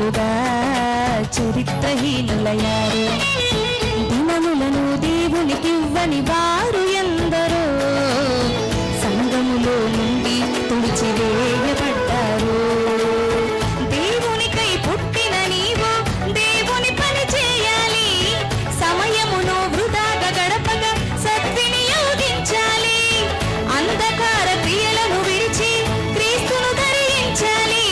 ఎక్కువగా చరిత్రహీనులయ్యారు. దినములను దేవునికివ్వని వారు ఎందరో సంఘములో నుండి తుడిచివేయబడ్డారు. దేవునికై పుట్టిన నీవు దేవుని పని చేయాలి. సమయమును వృధాగా గడపగా సద్వినియోగించాలి. అంధకార క్రియలను విడిచి క్రీస్తును ధరించాలి.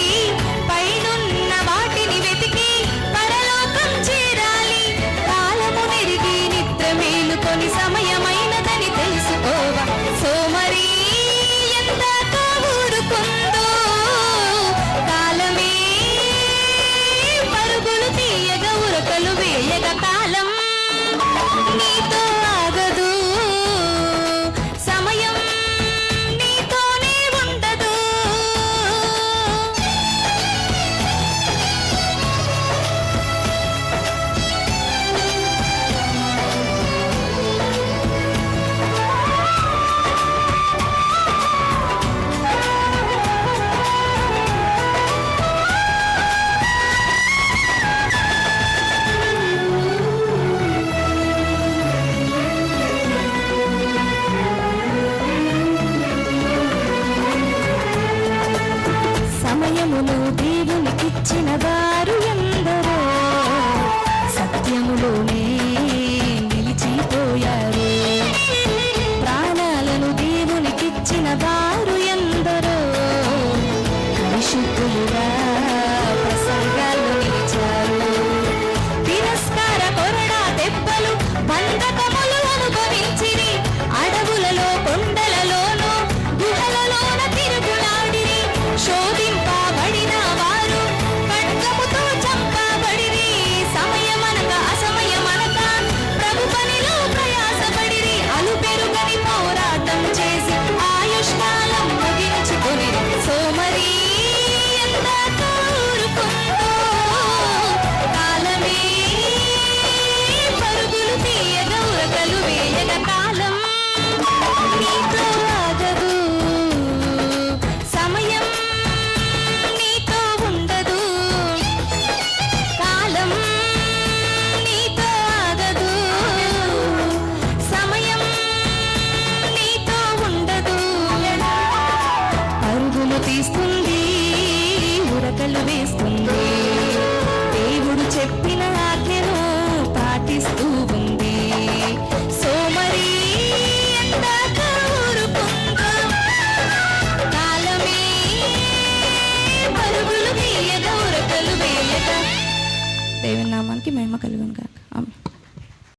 పైనున్న వాటిని వెతికి పరలోకం చేరాలి. కాలము నెరిగి నిద్ర మేలుకొని సమయమైనదని తెలుసుకోవా. సోమరి ఎందాక ఊరుకుందో కాలమే పరుగులు తీయగా ఉరకలు వేయగా కాలం నీతో ఆగదు. సమయం నీతోనే ఉండదు. సమయమును దేవునికిచ్చిన వారు ఎందరో సత్యములోనే నిలిచిపోయారు. ప్రాణాలను దేవునికిచ్చిన వారు ఎందరో పరిశుద్ధులుగా ప్రసంగాలు నిలిచారు. తిరస్కార కొరడా దెబ్బలు బంధకములు అనుభవించిరి. అడవులలో కొండలలోనూ గుహలలోన తిరుగులాడిరి. శోధింపబడిన వారు ఖడ్గముతో చంపబడిరి. సమయమనక అసమయమనక ప్రభు పనిలో ప్రయాసపడిరి. అలుపెరుగని పోరాటం చేసి ఆయుష్కాలం ముగించుకొని సోమరి ఎందాక ఊరుకుందో కాలమే పరుగులు తీయగా ఉరకలు వేయగా కాలం నీతో ఆగదు. సమయం నీతో ఉండదు. కాలం నీతో ఆగదు. సమయం నీతో ఉండదు. పరుగులు తీస్తుంది, ఉరకలు వేస్తుంది.